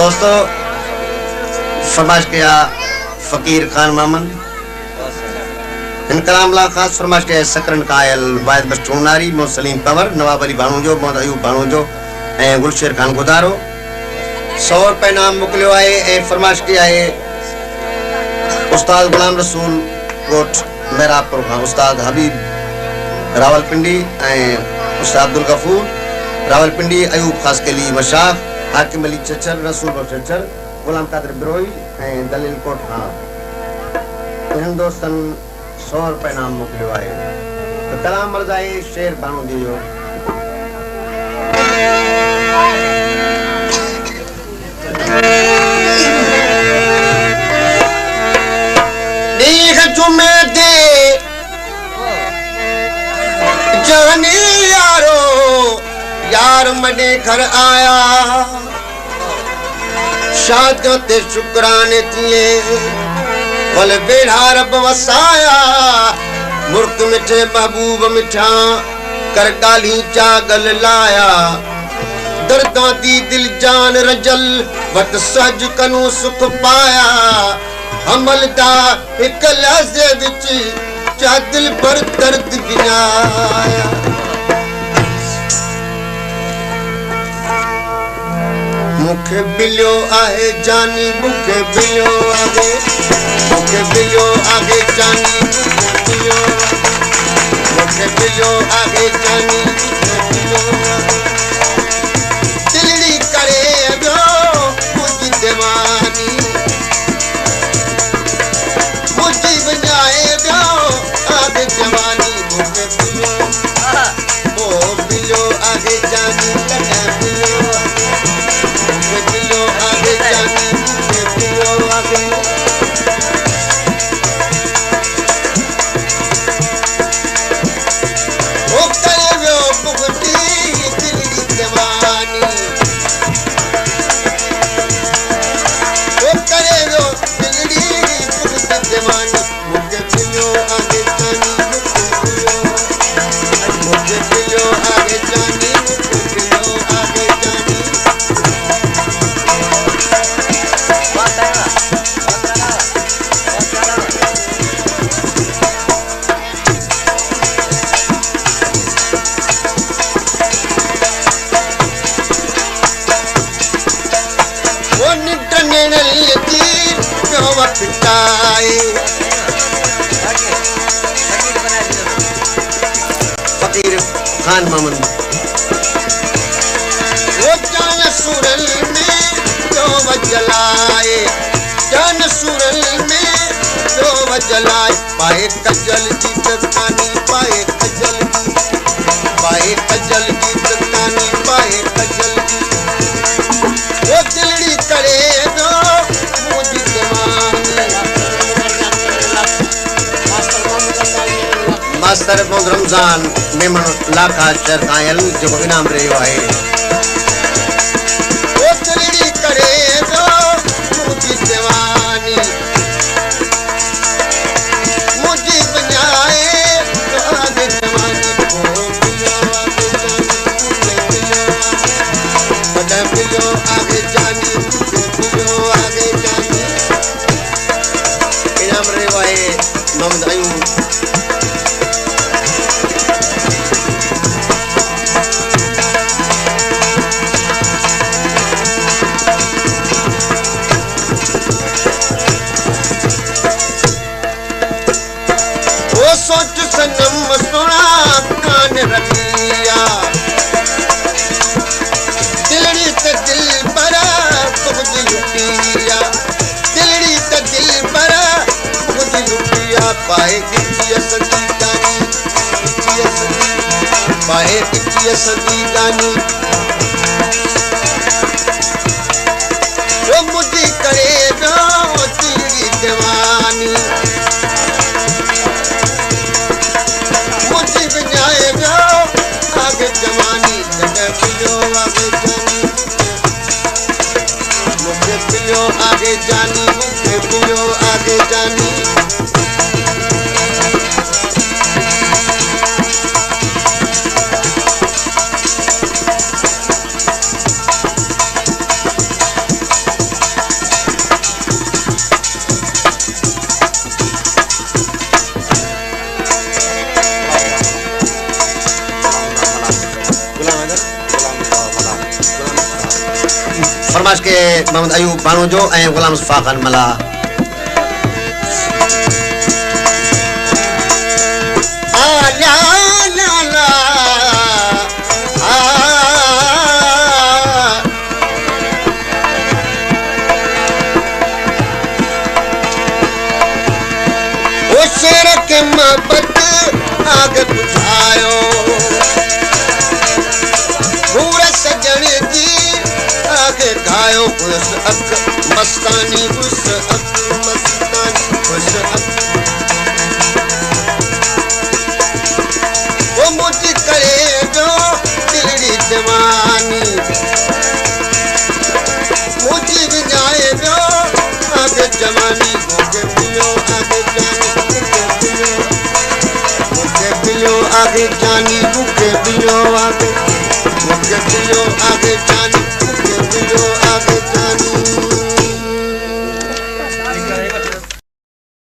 दोस्तों फरमाइश किया फकीर खान मामन इनकलाम ला खास फरमाइश किया सकरन कायल वायद बस्टोनारी मोसलीम पवर नवाब अली भाणो मोहम्मद अयूब भाणो ए गुलशेर खान गुदारो 100 रुपए नाम मोकलियो आहे ए फरमाइश किया है उस्ताद गुलाम रसूल कोट मेरापुर खान उस्ताद हबीब रावलपिंडी ए उस्ताद अब्दुल गफूर रावलपिंडी अयूब खास के लिए मशाख हाकिम अली चचर रसूल चचर गुलाम कादर बिरोई ए दलील कोट खां इन दोस्तन 100 रुपए नाम मोकलियो आहे तो कलाम मर्जाई शेर बानो दियो देख जुमे दे जाने यारो यार मने घर आया शादियों ते शुक्राने थिए वल बेड़ा रब वसाया मुर्क मिठे महबूब मिठा कर गाली चागल लाया दर्दां दी दिल जान रजल वत सज कनु सुख पाया हमल दा एक लहजे विच चा दिल पर दर्द बिनाया मुखे बिलियो आहे जानी मुखे बिलियो आगे जानी मुखे बिलियो आगे जानी दिलड़ी करे बियो मुझी दीवानी मुझी बजाए बियो आगे जवानी मुखे बिलियो आगे जानी लगा बिलियो आगे जानी मुखे बिलियो आगे ओ करे बियो मुखती दिलड़ी दीवानी ओ करे बियो दिलड़ी मुखती दीवानी मुखे बिलियो आगे जानी मुखे बिलियो आगे जानी मुखे बिलियो आगे जानी फकीर खान मामन वो जान सुरल में जो वजलाए जान सुरल में जो वजलाए पाए कजल की तकानी पाए कजल की तकानी पाए कजल की वो दिलड़ी करे दो मुझी दीवानी मास्टर मोहम्मद रमजान मेमन लाखा शर कायल जो इनाम रहियो आहे ओ दिलड़ी करे दो मुझी दीवानी मुझी बजाए तो आगे जवानी ओ बिलियो आगे जानी बिलियो आगे जानी इनाम रहियो आहे मोहम्मद अयूब सोच सनम सोना कान रखिया दिलड़ी ते दिल बरा खुद लुटिया दिलड़ी ते दिल बरा खुद लुटिया पाए किचिया सदी गानी पाए किचिया सदी गानी वो मुझी करे दो दिलड़ी दीवानी मुझी बजाए जाओ आगे जवानी जगह बिलियो आगे जानी मुझे बिलियो आगे जानी मुझे बिलियो आगे जानी फरमाइश के मोहम्मद अयूब बानो जो ऐं गुलाम मुस्तफा खान मला शेर के मोहब्बत आगे बुझायो पूरा सजन जी आगे गायो उस अक मस्तानी उस अक मस्तानी उस अक वो मुझे करे जो दिलड़ी जवानी मुझे जाए जो आगे जवानी मुझे पियो आगे जानी आगे जानी मुझे पियो आगे जानी